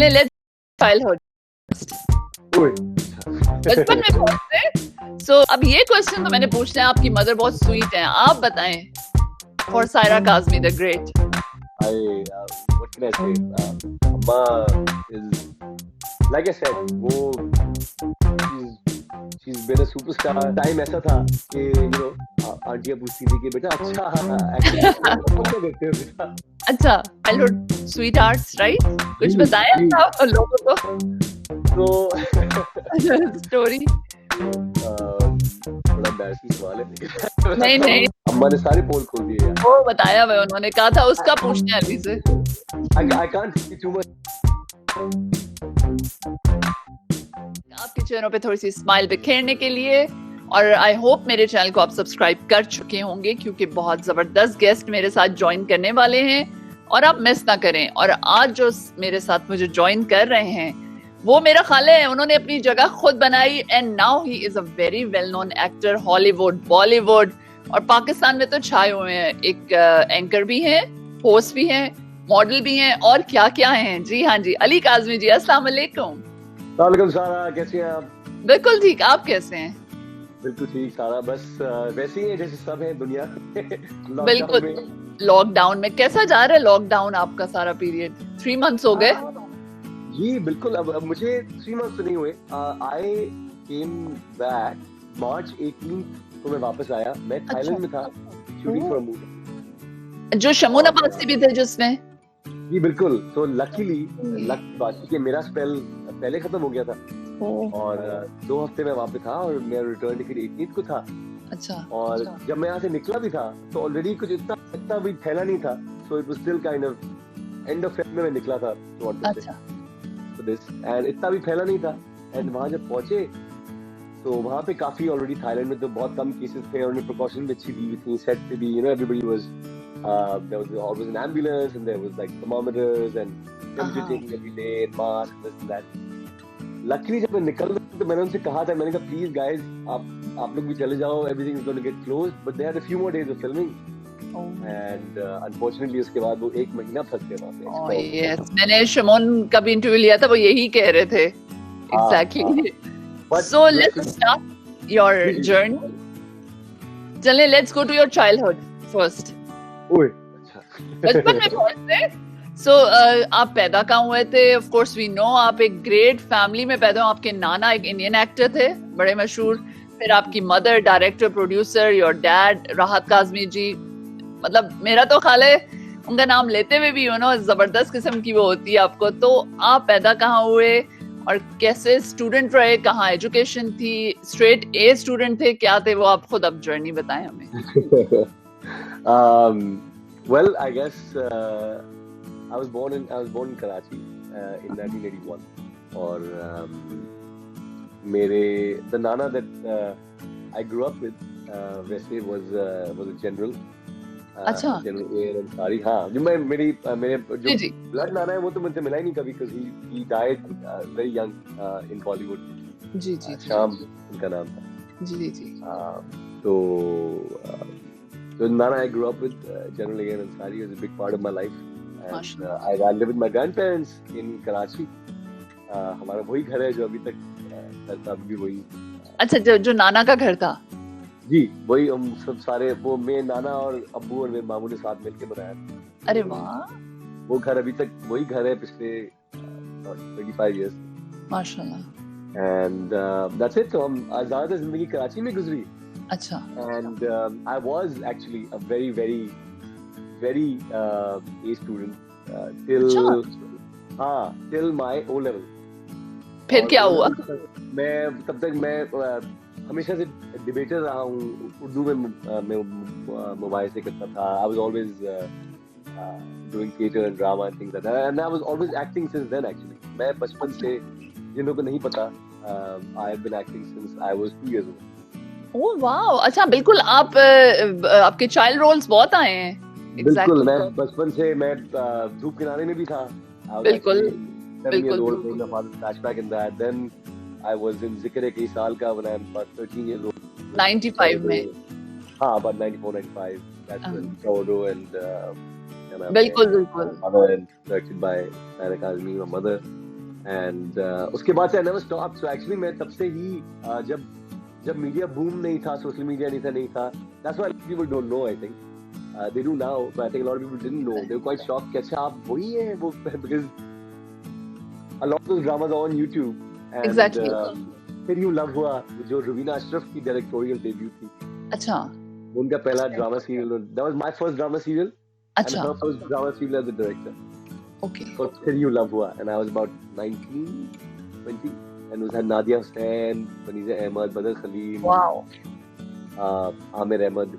चले let's childhood ओए, बचपन में पहुंचते। सो अब ये क्वेश्चन तो मैंने पूछना है, आपकी मदर बहुत स्वीट है, आप बताएं for Saira Kazmi the great. what can I say? Amma is, like I said, she's been a superstar. Time ऐसा था कि आंटियां पूछती थी कि बेटा अच्छा एक्टिंग क्या करते हो बेटा? अच्छा, चाइल्डहुड स्वीट हार्ट्स राइट, कुछ बताएं जी। आप लोगों को तो स्टोरी। बड़ा embarrassing सवाल है। नहीं अम्मा ने सारे पोल खोल दिए यार। वो बताया हुआ उन्होंने, कहा था उसका पूछने अली से। I can't say too much. आपके चेहरों पे थोड़ी सी स्माइल बिखेरने के लिए, और आई होप मेरे चैनल को आप सब्सक्राइब कर चुके होंगे क्योंकि बहुत जबरदस्त गेस्ट मेरे साथ ज्वाइन करने वाले हैं और आप मिस ना करें। और आज जो मेरे साथ मुझे ज्वाइन कर रहे हैं वो मेरा खाले है, उन्होंने अपनी जगह खुद बनाई and now he is a very well known actor, Hollywood, Bollywood और पाकिस्तान में तो छाए हुए हैं। एक एंकर भी हैं, होस्ट भी हैं, मॉडल भी हैं और क्या क्या हैं। जी हाँ जी, अली काज़मी जी, अस्सलाम वालेकुम। वालेकुम सारा, कैसे हैं आप? बिल्कुल ठीक, आप कैसे हैं? बिल्कुल ठीक सारा, बस वैसे ही है जैसे सब है दुनिया। बिल्कुल। लॉकडाउन में कैसा जा रहा है लॉकडाउन आपका सारा पीरियड? 3 months हो गए? जी बिल्कुल। अब मुझे 3 months तो नहीं हुए। आई केम बैक March 18 को मैं वापस आया। मैं थाईलैंड में था शूटिंग फॉर अ मूवी। जो शमून अब्बासी भी थे जिसमें। जी बिल्कुल। तो लकीली लक बात कि मेरा स्पेल पहले खत्म हो गया था और 2 हफ्ते में वहाँ पे था और मेरा रिटर्न टिकट 18 को था। अच्छा। और जब मैं यहाँ से निकला भी था तो ऑलरेडी कुछ इतना भी फैला नहीं था, so it was still kind of end of Feb में मैं निकला था अच्छा। तो दिस एंड इतना भी फैला नहीं था। एंड वहाँ जब पहुंचे तो वहाँ पे काफी ऑलरेडी थाईलैंड में तो बहुत कम केसेस थे और उन्हें प्रिकॉशन भी अच्छी दी हुई थी। सेट पे भी everybody was there was always an ambulance and there was like thermometers and temperature taking every day and mask this and that. Luckily जब मैं निकल रहा तो मैंने उनसे कहा था, मैंने कहा प्लीज गाइस आप लोग भी चले जाओ, everything is going to get closed, but they had a few more days of filming and unfortunately उसके बाद वो 1 महीना फंस गए वहाँ पे। ओह यस, मैंने शमून का भी इंटरव्यू लिया था, वो यही कह रहे थे exactly. So let's start your journey. चलें, let's go to your childhood first. ओए अच्छा। बचपन में पहुंचते। सो आप पैदा कहाँ हुए थे? ऑफ कोर्स वी नो आप एक ग्रेट फैमिली में पैदा हुए। आपके नाना एक इंडियन एक्टर थे बड़े मशहूर, फिर आपकी mother director producer, your dad राहत काज़मी जी। मतलब मेरा तो ख्याल है उनका नाम लेते हुए भी जबरदस्त किस्म की वो होती है आपको। तो आप पैदा कहाँ हुए और कैसे स्टूडेंट रहे, कहाँ एजुकेशन थी, स्ट्रेट ए स्टूडेंट थे, क्या थे वो? आप खुद अब जर्नी बताएं हमें। Well, I guess I was born in Karachi in 1981 और the Nana that I grew up with वैसे was a general. अच्छा। General air Ansari. हाँ, जो मेरे जो ब्लड नाना है वो तो मुझसे मिला ही नहीं कभी, because he died very young in Bollywood. जी जी। शाम उनका नाम था। जी जी। So Nana I grew up with, General Air Ansari was a big part of my life. And I lived with my grandparents in Karachi. हमारा वही घर है जो अभी तक चलता, अभी भी वही। अच्छा, जो नाना का घर था? जी, वही हम सब सारे, वो मेरे नाना और अब्बू और मेरे मामू ने साथ मिलके बनाया था। अरे वाह। वो घर अभी तक वही घर है पिछले 25 years। माशाल्लाह। And that's it। तो हम ज्यादातर जिंदगी कराची में गुजरी। अच्छा। And I was actually a very very very A student till my O level। फिर क्या हुआ? मैं तब तक मैं हमेशा से डिबेटर रहा हूँ, उर्दू में मुबाहिसे करता था। I was always doing theater and drama and things like that, and I was always acting since then actually। मैं बचपन से, जिन लोगों को नहीं पता, I have been acting since I was 2 years old। Oh wow. अच्छा, बिल्कुल आपके चाइल्ड रोल्स बहुत आए हैं। बिल्कुल। मैं बचपन से मैं धूप किनारे में भी था। बिल्कुल बिल्कुल। Flashback in that. Then I was in Zikr कई साल का when I was about 13 years old। 95 में। हाँ, about 94, 95। That's when Sauro and बिल्कुल। mother and directed by Saira Kazmi, my mother। And उसके बाद से I never stop. So actually मैं तब से ही जब मीडिया बूम नहीं था, सोशल मीडिया नहीं था, that's why people don't know. I think they do now, but I think a lot of people didn't know. They were quite shocked कि अच्छा आप वही हैं वो, because a lot of those dramas are on YouTube. And, Exactly. फिर यूं love हुआ जो रुबीना अशरफ की डायरेक्टोरियल डेब्यू थी. अच्छा. उनका पहला drama serial. That was my first drama serial. अच्छा. And her first drama serial as a director. Okay. So फिर यूं लव हुआ, and I was about 19, 20, and it had Nadia Hussain, Baniza Ahmed, Badr Khalil. Wow. Aamir Ahmed,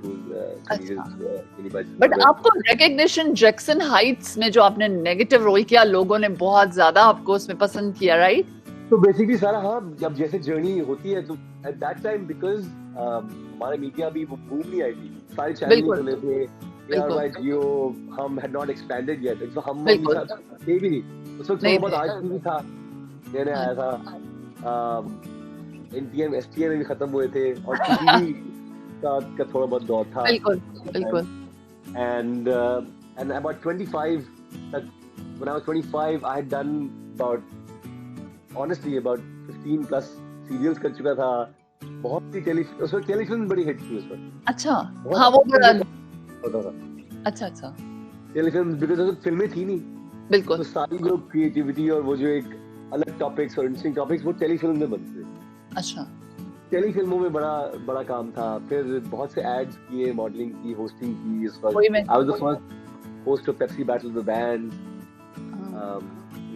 but आपको recognition Jackson Heights में जो आपने negative role किया, लोगों ने बहुत ज्यादा आपको उसमें पसंद किया, राइट? तो बेसिकली सारा, हाँ, जब जैसे जर्नी होती है तो एट दैट टाइम बिकॉज हमारे मीडिया भी वो बूम नहीं आई थी, सारे चैनल खुले थे, ARY जियो, हम had not expanded yet, तो हम थे भी नहीं उस वक्त. बहुत आज भी था, नया आया था, NTM STM भी खत्म हुए थे, और टीवी का थोड़ा बहुत दौर था. बिल्कुल. And about 25, when I was 25, I had done honestly about 15 plus serials कर चुका था. बहुत सी उस वक्त टेलीफिल्म बड़ी हिट थी उस वक्त. अच्छा. हाँ, वो बड़ा होता था. अच्छा. टेलीफिल्म, बिकॉज़ उस वक्त फिल्में थी नहीं. बिल्कुल. तो सारी जो क्रिएटिविटी और वो जो एक अलग टॉपिक्स और इंटरेस्टिंग टॉपिक्स वो टेलीफिल्म में बनते थे. अच्छा. टेलीफिल्मों में बड़ा काम था. फिर बहुत से एड्स किए, मॉडलिंग की, होस्टिंग की. इस वक्त I was the first host of Pepsi Battle of the Bands.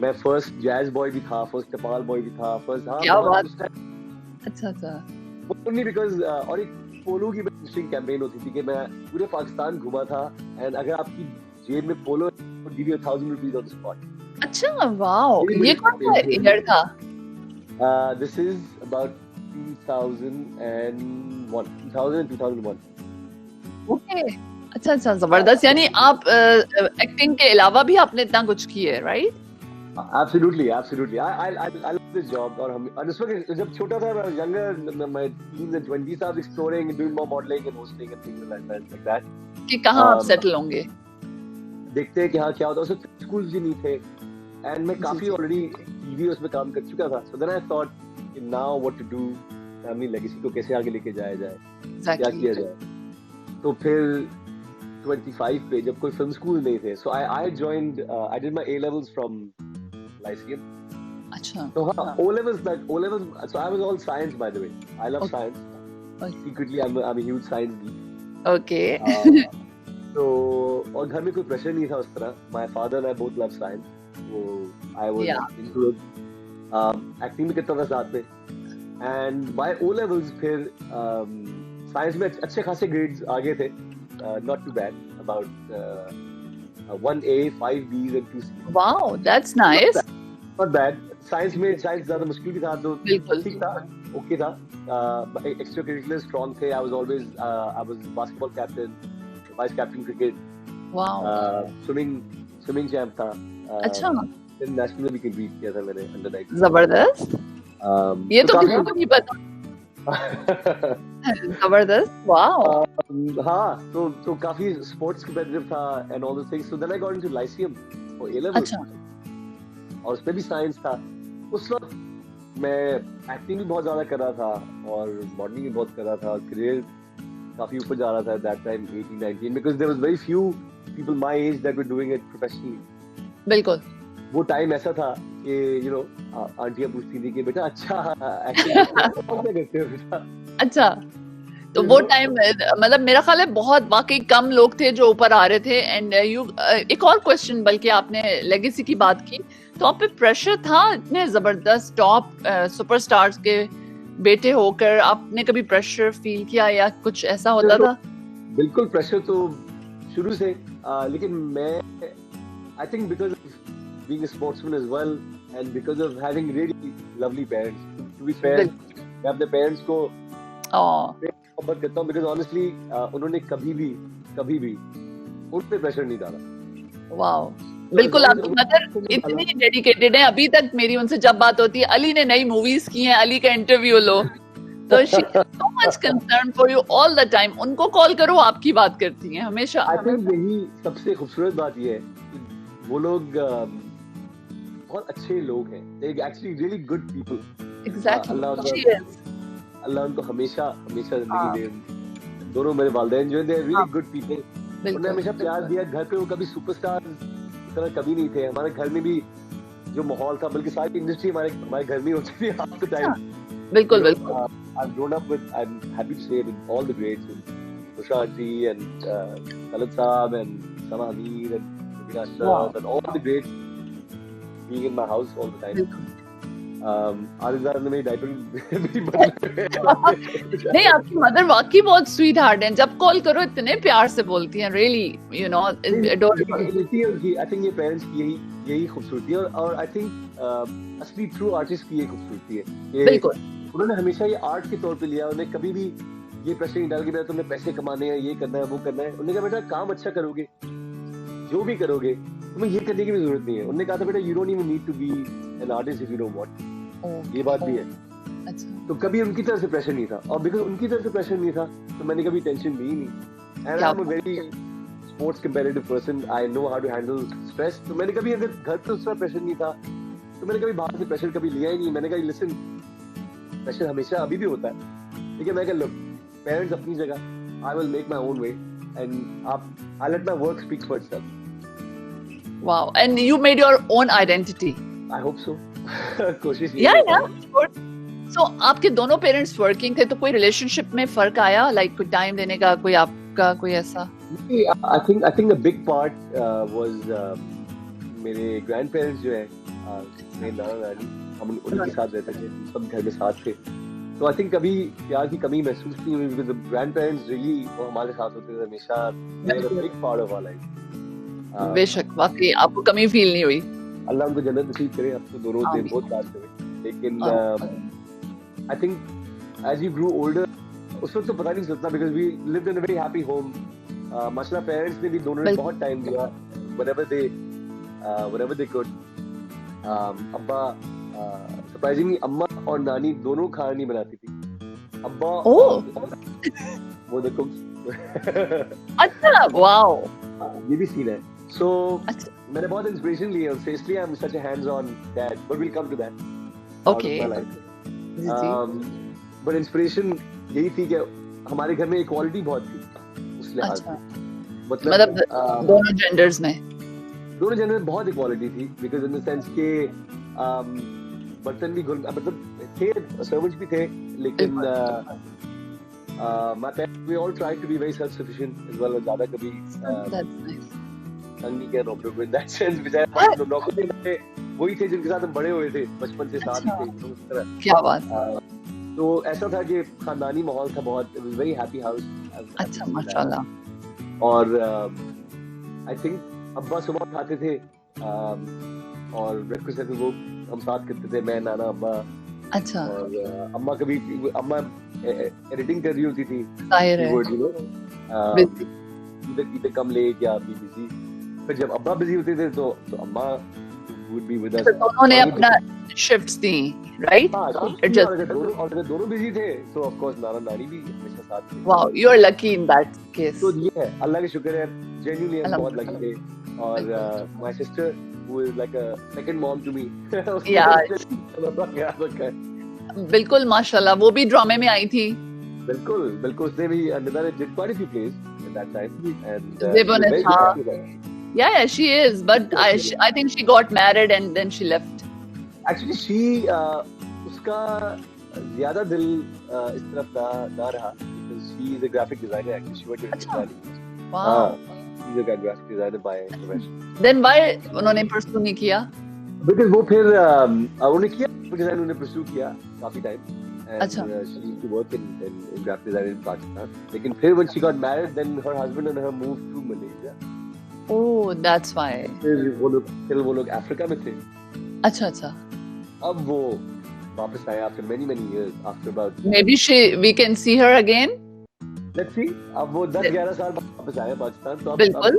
मैं फर्स्ट जैज बॉय भी था, फर्स्ट टपाल बॉय भी था, फर्स्ट. हाँ, क्या बात. अच्छा. ओनली बिकॉज और एक पोलो की इंटरेस्टिंग कैंपेन होती थी कि मैं पूरे पाकिस्तान घुमा था, एंड अगर आपकी जेब में पोलो would give you 1,000 rupees on the spot. अच्छा, वाओ. ये कौन सा ईयर था? This is about 2001. ओके. अच्छा, जबरदस्त. यानी आप एक्टिंग के अलावा भी आपने इतना कुछ किया है, right? Absolutely. I love this job. और उस वक्त जब छोटा था, मैं younger, my teens and 20s, I was exploring and doing more modeling and hosting and things like that. कि कहाँ आप सेटल होंगे? देखते हैं कि हाँ क्या होता है. उस वक्त स्कूल्स भी नहीं थे, एंड मैं काफी ऑलरेडी टीवी उसमें काम कर चुका था. So then I thought, now what to do, family legacy को कैसे आगे लेके जाया जाए, क्या किया जाए. तो फिर 25 पे जब कोई फिल्म स्कूल नहीं थे, so I joined, I did my A levels from Lyceum. अच्छा. तो हाँ, O levels, so I was all science, by the way. I love science. Secretly I'm a huge science geek. Okay. तो और घर में कोई प्रेशर नहीं था उस तरह. My father and I both love science. So I was into it. Acting भी करता था साथ में. एंड बाय O levels फिर साइंस में अच्छे खासे ग्रेड्स आ गए थे. Not too bad. About 1A, 5Bs and 2C. Wow, that's nice. Not bad. Science ज्यादा मुश्किल भी था, तो ठीक था, ओके था. एक्स्ट्रा करिकुलर स्ट्रांग थे. I was basketball captain, vice captain cricket. Wow. Swimming champ था. अच्छा. नेशनल भी कम्पीट किया था मैंने अंडर 19. जबरदस्त. ये तो किसी को नहीं पता. जबरदस्त. वाओ. हाँ, तो काफी स्पोर्ट्स कॉम्पिटिटिव था and all those things. So then I got into Lyceum for A levels. अच्छा. और उसमें भी साइंस था. उस वक्त मैं एक्टिंग भी बहुत ज्यादा कर रहा था और मॉडलिंग भी बहुत कर रहा था. करियर काफी ऊपर जा रहा था that time, 18-19, because there was very few people my age that were doing it professionally. बिल्कुल. वो टाइम ऐसा था कि आंटियां पूछती थी कि बेटा अच्छा एक्टिंग करते हो बेटा. अच्छा. तो वो टाइम मतलब मेरा ख्याल है बहुत वाकई कम लोग थे जो ऊपर आ रहे थे. एंड एक और क्वेश्चन, बल्कि आपने लेगेसी की बात की, तो आप पे प्रेशर था इतने जबरदस्त टॉप सुपरस्टार्स के बेटे होकर, आपने कभी प्रेशर फील किया या कुछ ऐसा होता था? बिल्कुल प्रेशर तो शुरू से, लेकिन मैं I think because of being a sportsman as well and because of having really lovely parents, to be fair, मैं अपने पेरेंट्स को मोहब्बत करता हूँ, बिकॉज ऑनेस्टली उन्होंने कभी भी उन पे प्रेशर नहीं डाला. वाओ. बिल्कुल, आपकी मदर इतनी डेडिकेटेड है. अभी तक मेरी उनसे जब बात होती है, अली ने नई मूवीज की हैं, अली का इंटरव्यू लो, तो she is so much concern for you all the time. उनको कॉल करो, आपकी बात करती हैं हमेशा. आई थिंक यही सबसे खूबसूरत बात ये है कि वो लोग बहुत अच्छे लोग हैं, they actually really good people. Exactly. अल्लाह उनको हमेशा जिंदगी दे। दोनों मेरे वालिदैन जो हैं, they are really good people. उन्होंने हमेशा प्यार दिया। घर पे वो कभी सुपरस्टार की तरह कभी नहीं थे। हमारे घर में भी जो माहौल था, बल्कि सारी इंडस्ट्री हमारे घर में होती थी half the time. बिल्कुल। I've grown up with, I'm happy to say, with all the greats, Ushaji and Khalid Saab and Sana Ameer and Rubina Ashraf and all the greats being in my house all the time. आरिज़ा ने मेरी diaper भी बदली। नहीं, आपकी mother वाकई बहुत sweet heart है। जब कॉल करो इतने प्यार से बोलती हैं, really you know adorable. I think ये पेरेंट्स की यही खूबसूरती है, और आई थिंक असली ट्रू आर्टिस्ट की ये खूबसूरती है। बिल्कुल। उन्होंने हमेशा ये आर्ट के तौर पे लिया। उन्हें कभी भी ये प्रेशर नहीं डाल के बेटा तुम्हें पैसे कमाने हैं, ये करना है, वो करना है। उन्होंने कहा बेटा काम अच्छा करोगे, जो भी करोगे तुम्हें ये करने की भी जरूरत नहीं है। उन्होंने कहा था बेटा you don't even need to be an artist if you don't want. ये बात भी है। अच्छा। तो कभी उनकी तरफ से प्रेशर नहीं था, और बिकॉज़ उनकी तरफ से प्रेशर नहीं था तो मैंने कभी टेंशन ली नहीं। And I am a very sports competitive person, I know how to handle stress. तो मैंने कभी, अगर घर पे उसका प्रेशर नहीं था तो मैंने कभी बाहर से प्रेशर कभी लिया ही नहीं। मैंने कहा लिसन, प्रेशर हमेशा अभी भी होता है, ठीक है। मैं कहा लुक, पेरेंट्स अपनी जगह, I will make my own way and I let my work speak for itself. Wow, and you made your own identity. I hope so. कोशिश। Yeah. So आपके दोनों पेरेंट्स वर्किंग थे, तो कोई रिलेशनशिप में फर्क आया, लाइक कोई टाइम देने का, कोई आपका कोई ऐसा? I think a big part was मेरे ग्रैंडपेरेंट्स जो है, मेरे नाना नानी, हम उनके साथ रहते थे, सब घर में साथ थे। तो आई थिंक कभी प्यार की कमी महसूस नहीं हुई, बिकॉज़ द ग्रैंडपेरेंट्स रियली वो हमारे साथ होते थे हमेशा। they were a big part of our life. बेशक, वाकई आपको कमी फील नहीं हुई। अल्लाह उनको जन्नत नसीब करे, अब तो दोनों दिन बहुत बात करें। लेकिन I think as you grow older, उस वक्त तो पता नहीं चलता, because we lived in a very happy home. माशाल्लाह पेरेंट्स ने भी दोनों ने बहुत टाइम दिया, whenever they could. अब्बा सरप्राइजिंगली अम्मा और नानी दोनों खाना नहीं बनाती थी। अब्बा वो द कुक्स। अच्छा, वाओ, ये भी सीन है। So मैंने बहुत इंस्पिरेशन ली है उनसे, इसलिए I'm such a hands-on dad, but we'll come to that. Okay. But inspiration यही थी कि हमारे घर में इक्वालिटी बहुत थी उस लिहाज से। मतलब दोनों जेंडर्स में बहुत इक्वालिटी थी, बिकॉज इन द सेंस के बर्तन भी मतलब थे, सर्वेंट्स भी थे, लेकिन my parents, we all tried to be very self-sufficient as well, ज़्यादा कभी तंग नहीं किया नौकरों को, in that sense। बेचारे नौकरों थे, वही थे जिनके साथ हम बड़े हुए थे, बचपन से साथ थे, तो उस तरह। क्या बात। तो ऐसा था कि खानदानी माहौल था बहुत, it was very happy house। अच्छा, माशाल्लाह। और I think अब्बा सुबह उठाते थे और ब्रेकफास्ट से वो हम साथ करते थे, मैं, नाना, अब्बा। अच्छा। और अम्मा एडिटिंग कर रही होती थी, जाहिर है, इधर कम ले या बी बिजी। फिर जब अब्बा बिजी होते थे तो अम्मा would be with us। दोनों ने अपना शिफ्ट्स दी, राइट? अगर दोनों बिजी थे तो ऑफ कोर्स नाना नानी भी हमेशा साथ थे। Wow, you are lucky in that case. तो ये है, अल्लाह का शुक्र है, जेन्युइनली हम बहुत लकी थे। और my sister who is like a second mom to me। बिल्कुल, माशाल्लाह, वो भी ड्रामे में आई थी। बिल्कुल उसने भी did quite a few plays at that time, and yeah, she is, but I think she got married and then she left. Actually she उसका ज़्यादा दिल इस तरफ ना रहा, because she is a graphic designer actually, she went to designing। Wow, she's a graphic designer by profession। Then why उन्होंने pursue नहीं किया? Because वो फिर उन्होंने किया डिजाइन, उन्होंने pursue किया काफी टाइम, and अच्छा। she used to work in graphic design in Pakistan। लेकिन फिर when she got married, then her husband and her moved to Malaysia। Oh, that's why। फिर वो लोग अफ्रीका में थे। अच्छा। अब वो वापस आए after many years, after about maybe we can see her again। let's see। अब वो 10-11 साल वापस आए पाकिस्तान, तो बिल्कुल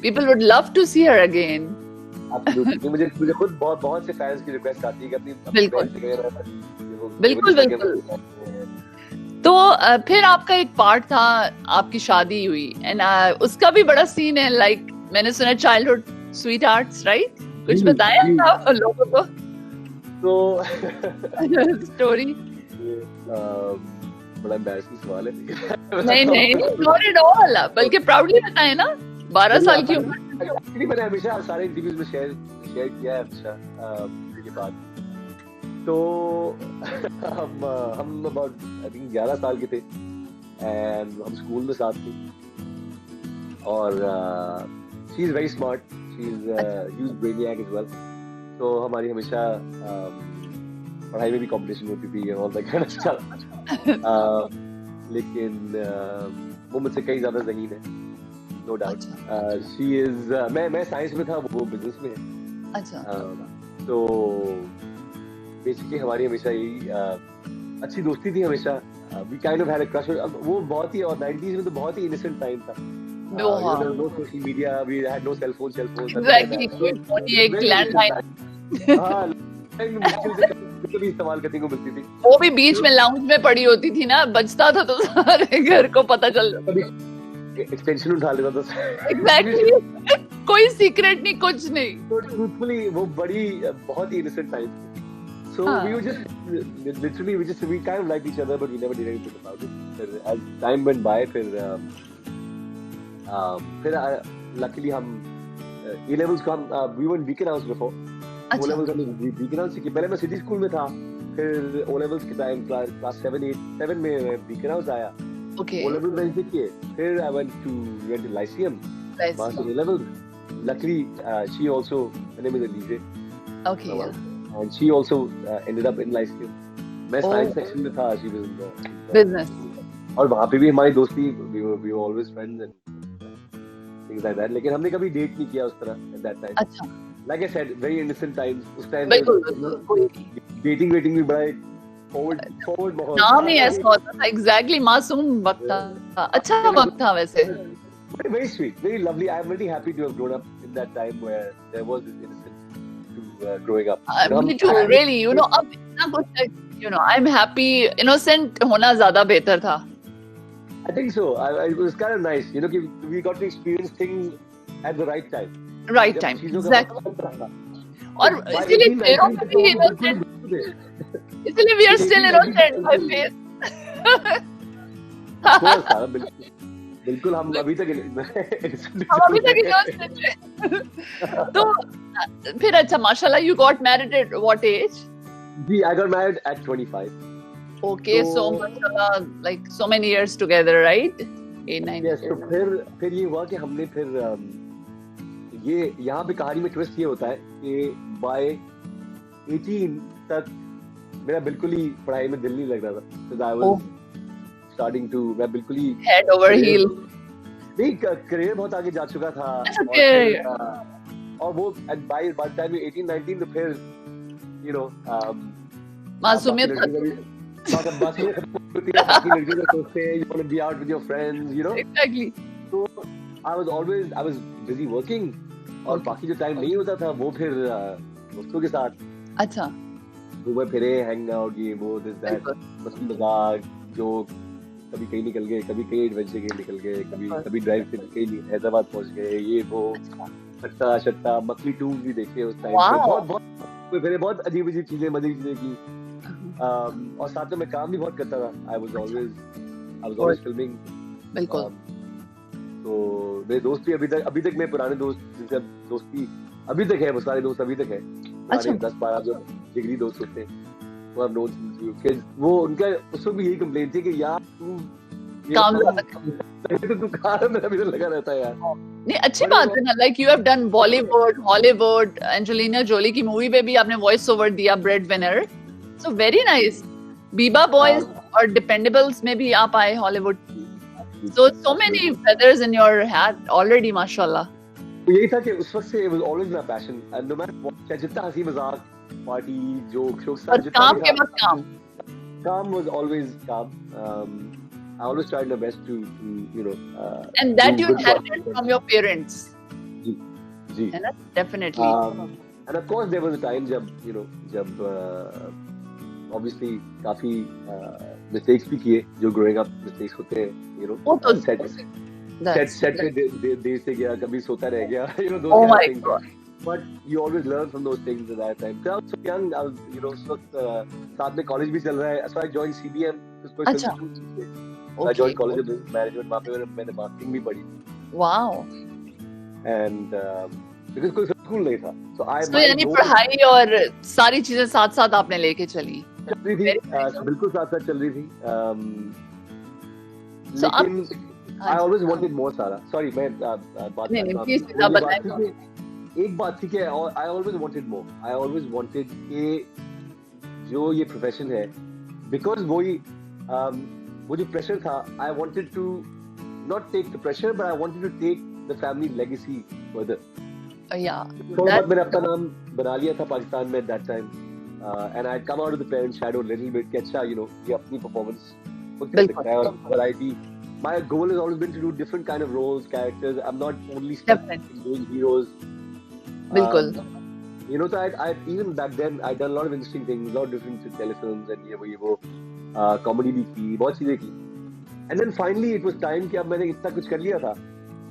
people would love to see her again। Absolutely। मुझे खुद बहुत से फैंस की रिक्वेस्ट आती है कि अपनी बिल्कुल। तो फिर आपका एक पार्ट था, आपकी शादी हुई, एंड उसका भी बड़ा सीन है, लाइक मैंने सुना चाइल्डहुड स्वीट हार्ट्स, राइट? कुछ बताएं आप लोगों को तो स्टोरी। बड़ा एम्बैरेसिंग सवाल है। नहीं नॉट एट ऑल, बल्कि प्राउडली बताएं ना, 12 साल की उम्र। एक्चुअली मैंने हमेशा सारे इंटरव्यूज में शेयर किया है हमेशा ये बात। तो हम अबाउट आई थिंक 11 साल के थे एंड हम स्कूल में साथ थे और she is very smart, she is huge brainiac as well. तो हमारी हमेशा पढ़ाई में भी कंपटीशन होती थी और all that kind of stuff. लेकिन वो मुझसे कहीं ज्यादा ज़हीन है, नो डाउट। शी इज मैं साइंस में था, वो बिजनेस में है। अच्छा। तो बेसिकली हमारी हमेशा यही अच्छी दोस्ती थी हमेशा। We kind of had a crush. वो बहुत ही, और 90s में तो बहुत ही इनोसेंट टाइम था। No social media, we had no cell phone. Exactly, कोई एक लैंडलाइन हां, मुश्किल से कभी इस्तेमाल करने को मिलती थी। वो भी बीच में लाउंज में पड़ी होती थी ना, बजता था तो सारे घर को पता चल जाता। एक्सटेंशन उठा लेता था। एग्जैक्टली, कोई सीक्रेट नहीं, कुछ नहीं। तो ट्रूथफुली वो बहुत ही इनोसेंट टाइम थी। So we were just literally we kind of liked each other, but we never did anything about it. फिर as time went by, फिर luckily हम A levels को हम we were in Beacon House before. अच्छा। O levels हम Beacon House से, पहले मैं सिटी स्कूल में था, फिर O levels के टाइम क्लास 7 में Beacon House आया। Okay. O levels मैंने किए, फिर I went to Lyceum. वहाँ से A levels. Luckily she also, her name is Elise. Okay. And she also ended up in Lyceum. मैं साइंस सेक्शन में था, she was in the business. और वहाँ पे भी हमारी दोस्ती, we were always friends and things like that. लेकिन हमने कभी डेट नहीं किया उस तरह at that time. अच्छा। Like I said, very innocent times. उस टाइम बिल्कुल। डेटिंग भी बड़ा एक forward माहौल। नाम ही ऐसा होता था। Exactly, मासूम वक्त था, अच्छा वक्त था वैसे। Very sweet, very lovely. I am very happy to have grown up in that time where there was this innocence to growing up. Me too, really. You know, अब इतना कुछ, you know, I'm happy. Innocent होना ज़्यादा बेहतर था। I think so. It was kind of nice, you know, we got to experience things at the right time. Right time, exactly. और इसीलिए तेरों में भी innocent, इसीलिए we are still innocent, my face. बिल्कुल हम अभी तक innocent हैं। तो फिर अच्छा, माशाल्लाह, you got married at what age? Ji, I got married at 25. Okay, so mashallah, like so many years together, right? 8-9 years. तो फिर ये हुआ कि हमने फिर ये यहाँ पे कहानी में ट्विस्ट ये होता है कि by 18 तक मेरा बिल्कुल ही पढ़ाई में दिल नहीं लग रहा था, because I was starting to, मैं बिल्कुल ही head over heel, नहीं, करियर बहुत आगे जा चुका था। और वो by the time 18-19 तो फिर you know मासूमियत बाकी लड़कियों का सोचते हैं, you want to be out with your friends, you know. Exactly. So I was busy working और बाकी जो टाइम नहीं होता था वो फिर दोस्तों के साथ अच्छा घूमे फिरे, हैंग आउट, ये वो दिस दैट, मस्ती मजाक, जो कभी कहीं निकल गए, कभी कहीं एडवेंचर के निकल गए, कभी ड्राइव से कहीं हैदराबाद पहुंच गए, ये वो सट्टा मछली टूर भी देखे उस टाइम पे, बहुत अजीब चीजें, मजे की चीजें की। और साथ में मैं काम भी बहुत करता था। I was always filming. बिल्कुल। तो मेरे दोस्त भी अभी तक मैं पुराने दोस्त जिनसे दोस्ती अभी तक है, वो सारे दोस्त अभी तक है, अच्छा। 10-12 जो जिगरी दोस्त होते हैं वो अब नोट, वो उनका उसको भी यही कंप्लेंट थी कि यार काम तू काम में अभी लगा रहता है यार। नहीं, अच्छी बात है ना, like you have done Bollywood, Hollywood, Angelina Jolie की मूवी में भी आपने वॉइस ओवर दिया, bread winner, so very nice. Beeba boys और डिपेंडेबल्स में भी आप आए Hollywood, so many feathers in your hat already, माशाल्लाह। तो यही था कि उस वक्त से it was always my passion, and no matter what, जितना हंसी मजाक, पार्टी, जोक सब, काम के बाद काम was always काम। I always tried my best to you know and that you inherited from your parents. जी है ना, definitely. And of course there was a time जब obviously काफी mistakes भी किए, जो growing up mistakes होते हैं, you know, set पे देर से गया, कभी सोता रह गया, you know, those kind of things. but you always learn from those things at that time. I was so young, I was, you know, साथ में college भी चल रहा है, so I joined CBM, कोई film अच्छा, school थी. I okay, joined College of Business Management, वहाँ पे मैंने marketing भी पढ़ी, wow. and because कोई film school नहीं था, so तो my यानी goal पढ़ाई और सारी चीजें साथ साथ आपने लेके चली. चल रही थी, बिल्कुल साथ साथ चल रही थी. So आप लेकिन I always wanted more, Sara. Sorry, मैं बात नहीं करता हूँ. प्लीज आप मुझे बात बताएं. थी कि एक बात थी कि I always wanted more. I always wanted कि जो ये प्रोफेशन है, because वो जो प्रेशर था, I wanted to not take the pressure, but I wanted to take the family legacy further. Yeah, थोड़ा बहुत मैंने अपना नाम बना लिया था पाकिस्तान में at that time, and I'd come out of the parents' shadow a little bit कि अच्छा, you know, ये अपनी performance खुद कर सकता है और variety. My goal has always been to do different kind of roles, characters. I'm not only stuck in doing heroes. बिल्कुल. You know, so I even back then I'd done a lot of interesting things, a lot of different telefilms and ये वो comedy भी की, बहुत चीजें की. And then finally it was time कि अब मैंने इतना कुछ कर लिया था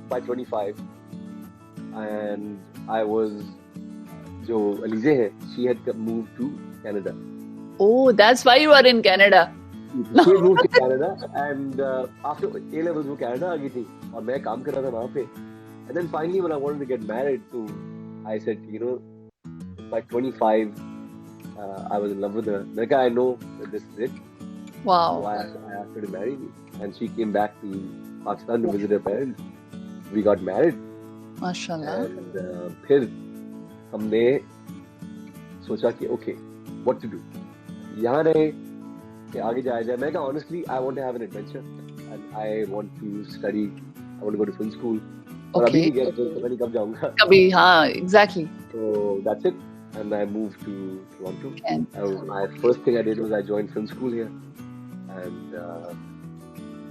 by 25, and I was जो Alize है, she had moved to Canada. Oh, that's why you are in Canada. She had moved to Canada, and after A levels वो Canada आ गई थी और मैं काम कर रहा था वहाँ पे. And then finally when I wanted to get married, so I said, you know, by 25 I was in love with her. मैंने कहा I know that this is it. Wow. So I asked her to marry me, and she came back to Pakistan to visit her parents. We got married. माशाल्लाह. And फिर हमने सोचा कि okay, what to do. यहाँ रहे कि आगे जाया जाए. मैंने कहा honestly I want to have an adventure and I want to study. I want to go to film school. और अभी नहीं गया, तो पता नहीं कब जाऊँगा. कभी हाँ, exactly. So that's it, and I moved to Toronto. My first thing I did was I joined film school here, and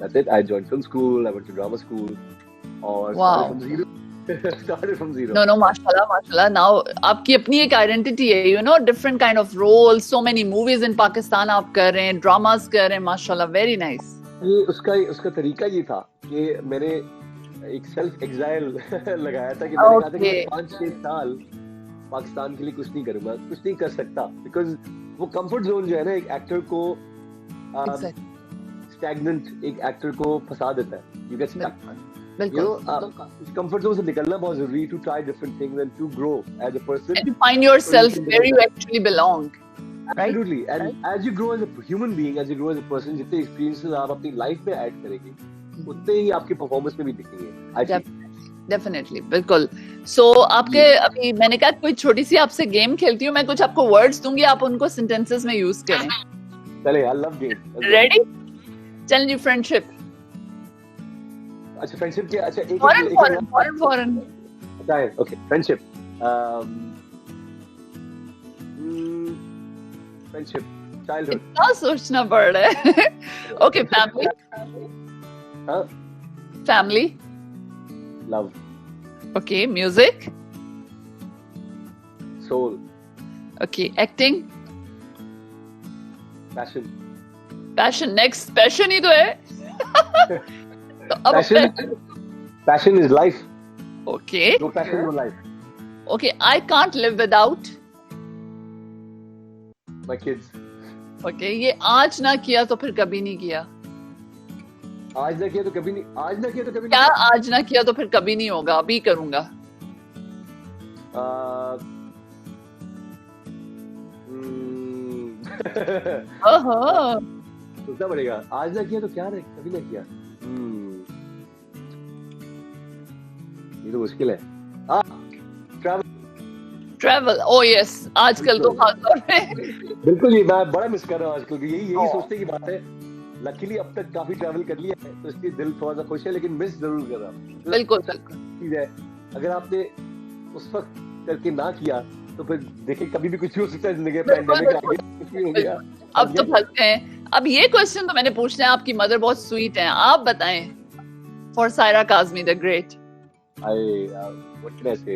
that's it. I joined film school. I went to drama school, or started from zero. Started from zero. No, mashallah, mashallah. Now आपकी अपनी एक identity है, you know, different kind of roles, so many movies in Pakistan आप कर रहे हैं, dramas कर रहे हैं, mashallah, very nice. ये उसका तरीका ये था कि मैंने एक सेल्फ एग्जाइल लगाया था कि मैंने कहा था कि 5-6 साल पाकिस्तान के लिए कुछ नहीं करूंगा, कुछ नहीं कर सकता, बिकॉज वो कंफर्ट जोन जो है ना एक एक्टर को स्टैग्नेंट एक एक्टर को फंसा देता है. You get stuck. You know, इस comfort zone से निकलना बहुत जरूरी है to try different things and to grow as a person. And to find yourself where you actually belong. Absolutely. And as you grow as a human being, as you grow as a person, जितने experiences आप अपनी life में add करेंगे, उतने ही आपकी performance में भी दिखेंगे. Definitely, बिल्कुल. So आपके अभी मैंने कहा कोई छोटी सी आपसे गेम खेलती हूँ, मैं कुछ आपको words दूंगी, आप उनको sentences में use करें. चले, I love game. Ready? चलें जी, friendship. अच्छा फ्रेंडशिप के अच्छा एक फॉरेन अच्छा है. Okay friendship childhood. इतना सोचना पड़ रहा है. Okay family. हाँ. Family. Love. Okay music. Soul. Okay acting. Passion. Passion next. Passion ही तो है. Passion is life. Okay. No passion, no life. Okay, I can't live without my kids. Okay, ये आज ना किया तो फिर कभी नहीं किया. आज ना किया तो कभी नहीं. आज ना किया तो कभी क्या आज ना किया तो फिर कभी नहीं होगा. अभी करूँगा. सोचना पड़ेगा. आज ना किया तो क्या रहे, कभी ना किया. ये तो मुश्किल है. ट्रैवल. ओह यस, आजकल तो खासतौर पे बिल्कुल. ये मैं बड़ा मिस कर रहा हूँ आजकल. यही सोचने की बात है. लकीली अब तक काफी ट्रैवल कर लिया है, तो इसलिए दिल थोड़ा सा खुश है, लेकिन मिस जरूर कर रहा हूँ. बिल्कुल चीज है, अगर आपने उस वक्त करके ना किया तो फिर देखिए कभी भी कुछ हो सकता है जिंदगी में. पैंडेमिक आ गया, कुछ भी हो गया. अब तो फंस गए. अब ये क्वेश्चन तो मैंने पूछना है. आपकी मदर बहुत स्वीट है, आप बताएं. For Saira Kazmi the great. What can I say?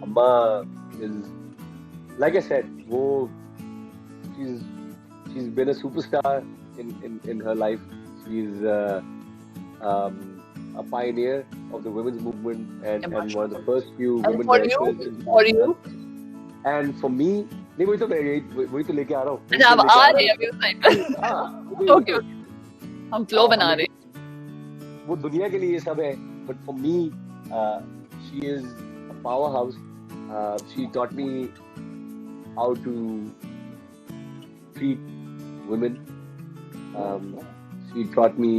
Amma is, like I said, she's been a superstar in her life. She's a pioneer, of the women's movement and Yeah, one of the first few and women for directors. you, for you, And for me, नहीं वही तो लेके आ रहा हूँ. अच्छा आप आ रहे हैं अभी उस टाइम पे. हाँ, ओके हम फ्लो बना रहे हैं. वो दुनिया के लिए ये सब है. But for me, she is a powerhouse. She taught me how to treat women. She taught me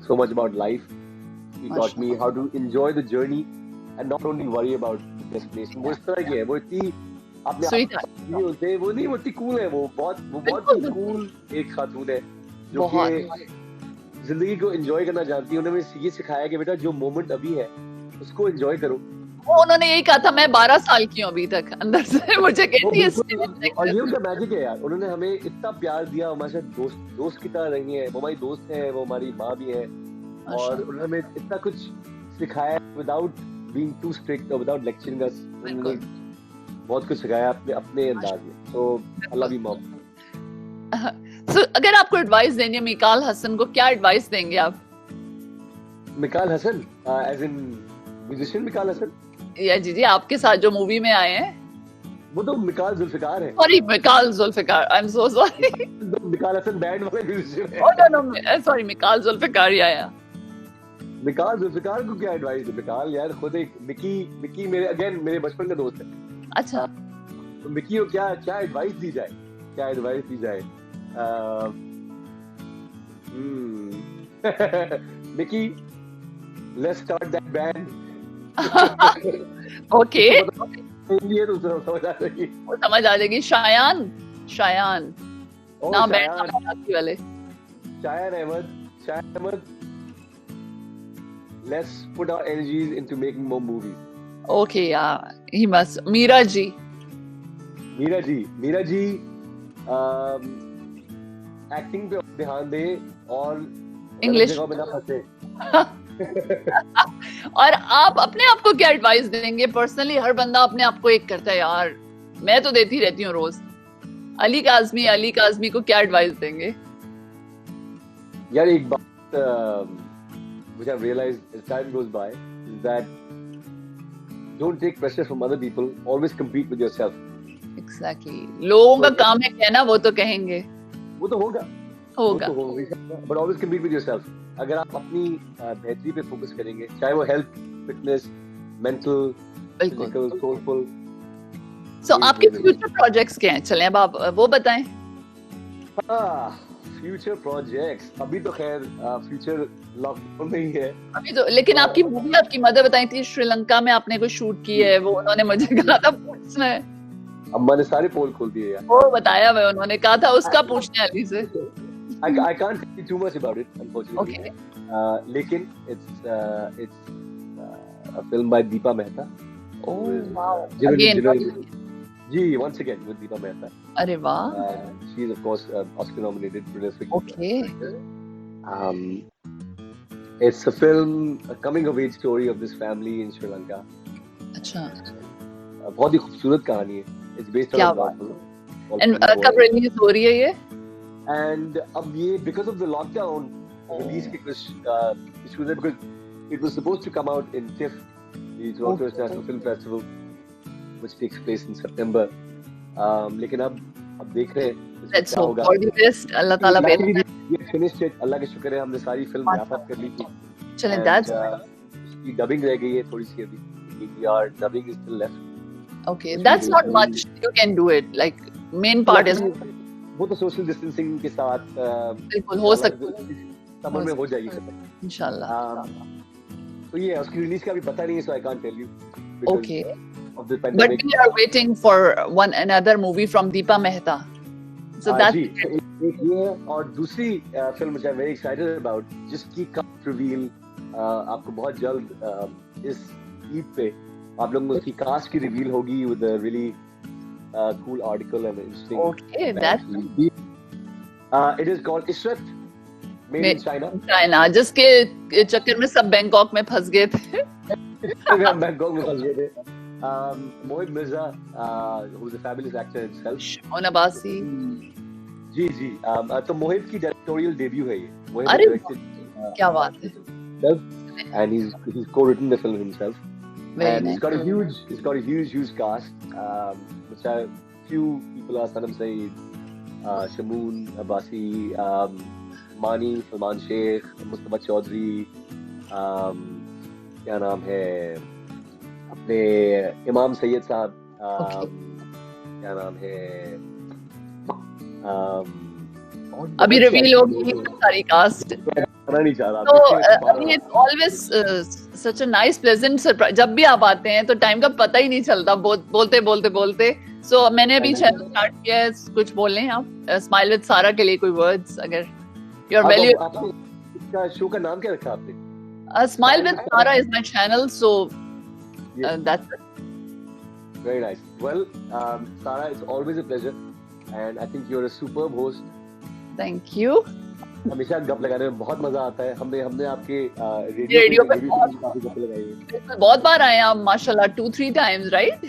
so much about life. She taught me how to enjoy the journey and not only worry about the destination. वो इस तरह की है. वो इतनी अपने आप होते वो नहीं, वो इतनी कूल है. वो बहुत कूल एक खातून है जो कि जिंदगी को एंजॉय करना जानती है. उन्होंने ये सिखाया कि बेटा जो मोमेंट अभी है उसको एंजॉय करो. वो उन्होंने यही कहा था. मैं 12 साल की हूँ अभी तक अंदर से. मुझे कहती है और ये उनका मैजिक है यार. उन्होंने हमें इतना प्यार दिया. हमारे साथ दोस्त की तरह रही है. वो हमारी दोस्त है, वो हमारी माँ भी है. और उन्होंने हमें इतना कुछ सिखाया विदाउट बीइंग टू स्ट्रिक्ट और विदाउट लेक्चरिंग अस. उन्होंने बहुत कुछ सिखाया अपने अंदाज में. तो I love you mom. So, अगर आपको एडवाइस देनी है मिकाल हसन को, क्या एडवाइस देंगे आप? Mekaal Hasan as in musician Mekaal Hasan? या जी आपके साथ जो मूवी में आए हैं. वो तो मिकाल जुल्फिकार है. Sorry Mikaal Zulfiqar. I am so sorry. Mikaal Hasan band वाले म्यूजिशियन है. Oh no sorry Mikaal Zulfiqar ही आया. मिकाल जुल्फिकार को क्या एडवाइस है? मिकाल यार खुद एक मिकी मेरे बचपन का दोस्त है. अच्छा. तो मिकी को क्या एडवाइस दी जाए? Mickey, let's start that band. Okay. ये तो समझ आ जाएगी. वो समझ आ जाएगी. शायान ना बैंड वाले. Shayan Ahmed. Let's put our energies into making more movies. Okay, yeah, he must. Meera ji. Acting पे ध्यान दे और इंग्लिश जगह पे ना फंसे. और आप अपने आप को क्या एडवाइस देंगे? पर्सनली हर बंदा अपने आप को एक करता है यार. मैं तो देती रहती हूँ रोज. अली काज़मी को क्या एडवाइस देंगे? यार एक बात which I've realized as time goes by is that don't take pressure from other people. Always compete with yourself. Exactly. लोगों का काम है कहना, वो तो कहेंगे. वो तो होगा. But always compete with yourself. अगर आप अपनी बेहतरी पे फोकस करेंगे, चाहे वो health, fitness, mental, physical, soulful. So आपके फ्यूचर प्रोजेक्ट्स क्या हैं? चलें अब आप वो बताएं. फ्यूचर प्रोजेक्ट्स अभी तो खैर फ्यूचर लॉकडाउन में ही है अभी तो. लेकिन आपकी मूवी आपकी मदर बताई थी श्रीलंका में आपने कोई शूट की है. वो उन्होंने मुझे कहा था पूछना है. अम्मा ने सारे पोल खोल दिए यार. वो बताया हुआ उन्होंने कहा था उसका पूछना है अली से. I can't tell you too much about it, unfortunately. Okay. लेकिन it's a film by Deepa Mehta. Oh wow. Again. Ji, once again with Deepa Mehta. अरे वाह. She is of course Oscar nominated prolific. Okay. It's a film, a coming of age story of this family in Sri Lanka. अच्छा. बहुत ही खूबसूरत कहानी है. It's based on a novel. And कब release हो रही है ये? And अब ये because of the lockdown release के कुछ issues है, because it was supposed to come out in TIFF, the Toronto International Film Festival, which takes place in September. लेकिन अब देख रहे हैं Let's hope for the best. अल्लाह ताला बेहतर. ये finished it. अल्लाह का शुक्र है हमने सारी फिल्म wrap up कर ली थी. चलें that's इसकी डबिंग रह गई है थोड़ी सी अभी. Our dubbing is still left. Okay, that's not much. You can do it. Like main part is वो तो सोशल डिस्टेंसिंग के साथ बिल्कुल हो सकता है. समर में हो जाएगी इंशाल्लाह. तो ये उसकी रिलीज का भी पता नहीं है, so I can't tell you. Okay. But we are waiting for one another movie from Deepa Mehta. So that's एक ये और दूसरी film which I'm very excited about, जिसकी कास्ट रिवील आपको बहुत जल्द इस ईद पे आप लोगों को उसकी कास्ट की रिवील होगी with a really cool article and interesting. Okay, that's it is called Ishrat, made in China. जिसके चक्कर में सब बैंकॉक में फंस गए थे. बैंकॉक में फंस गए थे. Mohit Mirza, who's a fabulous actor himself. Shona Abbasi. जी. तो मोहित की डायरेक्टोरियल डेब्यू है ये. अरे क्या बात है. and he's co-written the film himself. Very And nice. he's got a huge cast, which are few people are Sanam Saeed, Shamoon Abbasi, Mani, Salman Sheikh, Mustafa Chaudhry, क्या नाम है अपने इमाम सैयद साहब, Okay. क्या नाम है अभी रिवील होगी सारी कास्ट. पता नहीं चाह रहा तो अभी it's always such a nice pleasant surprise. जब भी आप आते हैं तो टाइम का पता ही नहीं चलता बोलते. सो मैंने अभी चैनल स्टार्ट किया है. कुछ बोल हैं आप स्माइल विद सारा के लिए कोई वर्ड्स अगर यू आर वैल्यू. इसका शो का नाम क्या रखा आपने? स्माइल विद सारा is my channel. So that's Very nice. Well, Sara, it's always a pleasure, and I think you're a superb host. Thank you. हमेशा गप लगाने में बहुत मजा आता है. हमने आपके रेडियो पे काफी गप लगाई है. बहुत बार आए आप माशाल्लाह 2-3 times, right?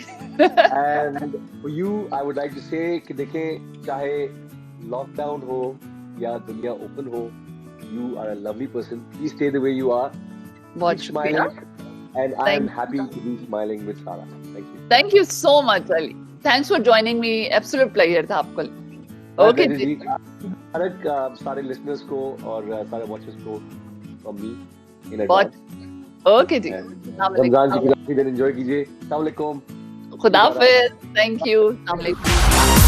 And for you, I would like to say कि देखें चाहे लॉकडाउन हो या दुनिया ओपन हो, you are a lovely person. Please stay the way you are. बहुत Keep शुक्रिया. smiling, and I am happy to be smiling with Sara. Thank you. Thank you so much, Ali. Thanks for joining me. Absolute pleasure था आपको. Okay जी. सारे listeners को और सारे watchers को from me in बहुत. advance. Okay जी. रमजान की खिलाफी दिन enjoy कीजिए. अस्सलाम वालेकुम. खुदा हाफिज. Thank you. अस्सलाम वालेकुम.